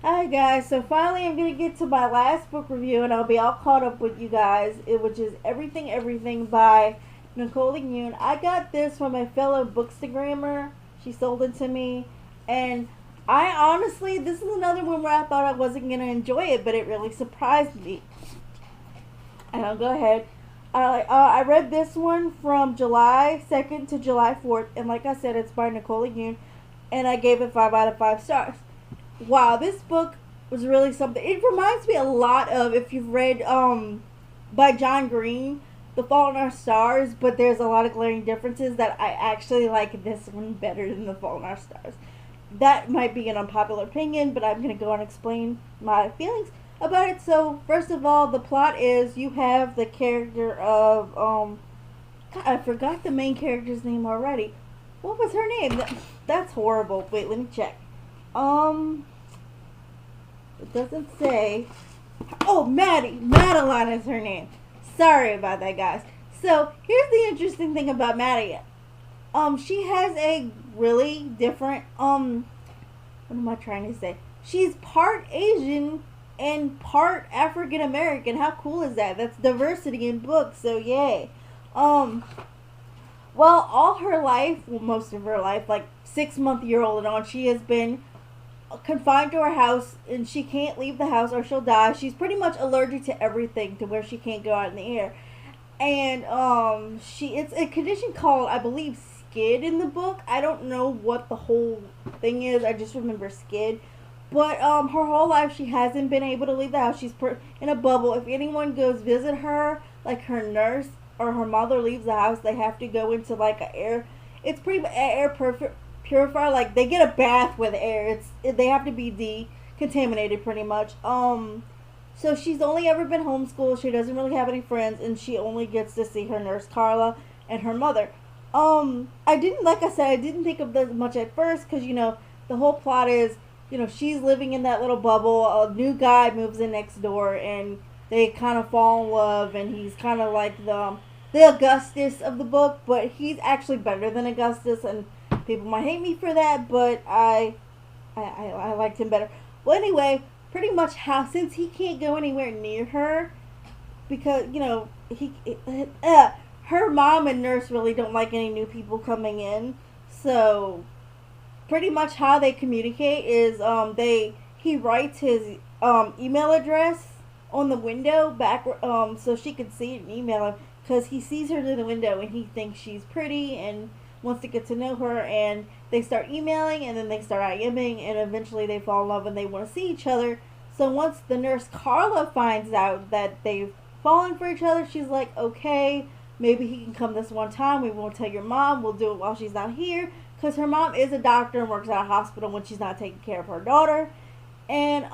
Hi guys, so finally I'm going to get to my last book review and I'll be all caught up with you guys, which is Everything Everything by Nicola Yoon. I got this from a fellow bookstagrammer. She sold it to me, and I honestly, this is another one where I thought I wasn't going to enjoy it, but it really surprised me. And I'll go ahead. I read this one from July 2nd to July 4th, and like I said, it's by Nicola Yoon, and I gave it 5 out of 5 stars. Wow, this book was really something. It reminds me a lot of, if you've read by John Green, The Fault in Our Stars, but there's a lot of glaring differences that I actually like this one better than The Fault in Our Stars. That might be an unpopular opinion, but I'm going to go and explain my feelings about it. So, first of all, the plot is you have the character of God, I forgot the main character's name already. What was her name? That's horrible. Wait, let me check. Um, it doesn't say. Oh, Maddie. Madeline is her name. Sorry about that, guys. So here's the interesting thing about Maddie. She has a really different. What am I trying to say? She's part Asian and part African American. How cool is that? That's diversity in books. So yay. Um, well, all her life, well, most of her life, like 6 month year old and on, she has been confined to her house and she can't leave the house or she'll die. She's pretty much allergic to everything to where she can't go out in the air. And she it's a condition called, I believe, skid in the book. I don't know what the whole thing is. I just remember skid. But her whole life she hasn't been able to leave the house. She's in a bubble. If anyone goes visit her, like her nurse or her mother leaves the house, they have to go into like a air. It's pretty air perfect purifier. Like they get a bath with air. They have to be decontaminated pretty much. So she's only ever been homeschooled. She doesn't really have any friends, and she only gets to see her nurse Carla and her mother. I didn't, like I said, I didn't think of this much at first because the whole plot is she's living in that little bubble. A new guy moves in next door, and they kind of fall in love, and he's kind of like the Augustus of the book, but he's actually better than Augustus, and people might hate me for that, but I liked him better. Well, anyway, pretty much how since he can't go anywhere near her because he her mom and nurse really don't like any new people coming in, so pretty much how they communicate is they he writes his email address on the window back so she can see it and email him because he sees her through the window and he thinks she's pretty and wants to get to know her, and they start emailing and then they start IMing and eventually they fall in love and they want to see each other. So once the nurse Carla finds out that they've fallen for each other, she's like, okay, maybe he can come this one time. We won't tell your mom. We'll do it while she's not here. Because her mom is a doctor and works at a hospital when she's not taking care of her daughter. And,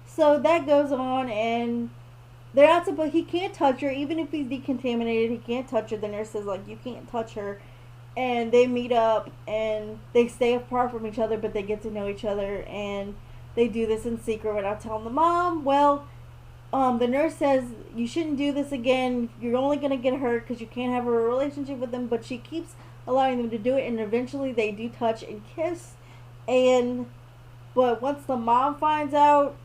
so that goes on, and they're not supposed, he can't touch her, even if he's decontaminated, he can't touch her. The nurse says, like, you can't touch her. And they meet up, and they stay apart from each other, but they get to know each other, and they do this in secret without telling the mom. Well, the nurse says you shouldn't do this again. You're only gonna get hurt because you can't have a relationship with them. But she keeps allowing them to do it, and eventually they do touch and kiss. And but once the mom finds out,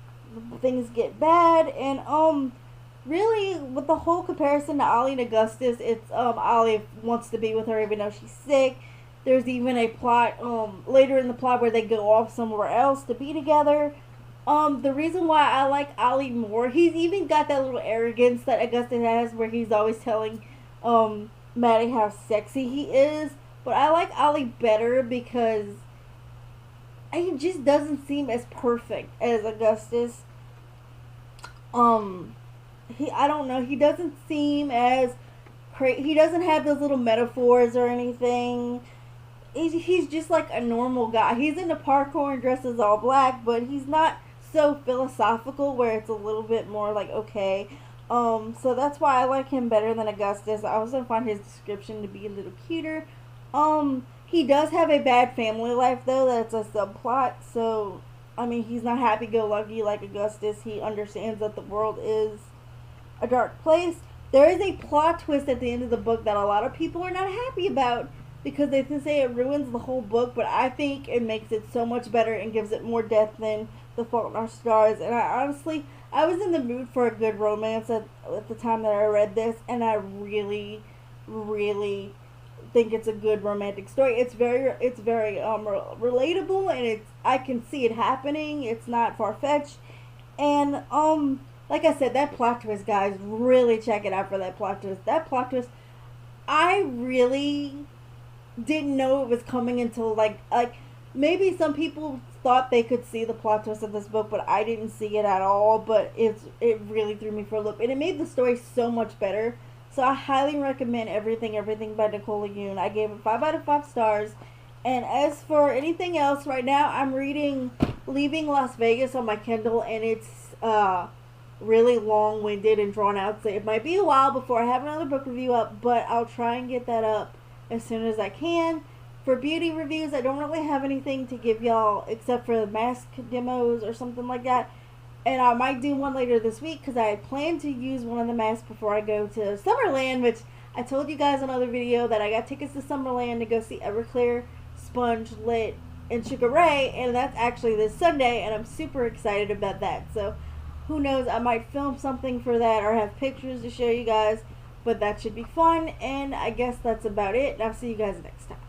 things get bad. And really, with the whole comparison to Ollie and Augustus, it's Ollie wants to be with her even though she's sick. There's even a plot later in the plot where they go off somewhere else to be together. The reason why I like Ollie more, he's even got that little arrogance that Augustus has where he's always telling Maddie how sexy he is. But I like Ollie better because he just doesn't seem as perfect as Augustus. I don't know, he doesn't seem as he doesn't have those little metaphors or anything. He's just like a normal guy. He's into parkour and dresses all black, but he's not so philosophical where it's a little bit more like okay. So that's why I like him better than Augustus. I also find his description to be a little cuter. He does have a bad family life though. That's a subplot. So I mean, he's not happy-go-lucky like Augustus. He understands that the world is a dark place. There is a plot twist at the end of the book that a lot of people are not happy about because they say it ruins the whole book, but I think it makes it so much better and gives it more depth than The Fault in Our Stars. And I honestly, I was in the mood for a good romance at the time that I read this, and I really, really think it's a good romantic story. It's very relatable, and I can see it happening. It's not far fetched, and like I said, that plot twist, guys, really check it out for that plot twist. That plot twist, I really didn't know it was coming until like maybe some people thought they could see the plot twist of this book, but I didn't see it at all. But it really threw me for a loop, and it made the story so much better. So I highly recommend Everything by Nicola Yoon. I gave it 5 out of 5 stars. And as for anything else, right now I'm reading Leaving Las Vegas on my Kindle, and it's really long-winded and drawn out. So it might be a while before I have another book review up, but I'll try and get that up as soon as I can. For beauty reviews, I don't really have anything to give y'all except for the mask demos or something like that. And I might do one later this week because I plan to use one of the masks before I go to Summerland, which I told you guys in another video that I got tickets to Summerland to go see Everclear, Sponge, Lit, and Sugar Ray, and that's actually this Sunday, and I'm super excited about that. So who knows, I might film something for that or have pictures to show you guys, but that should be fun. And I guess that's about it, and I'll see you guys next time.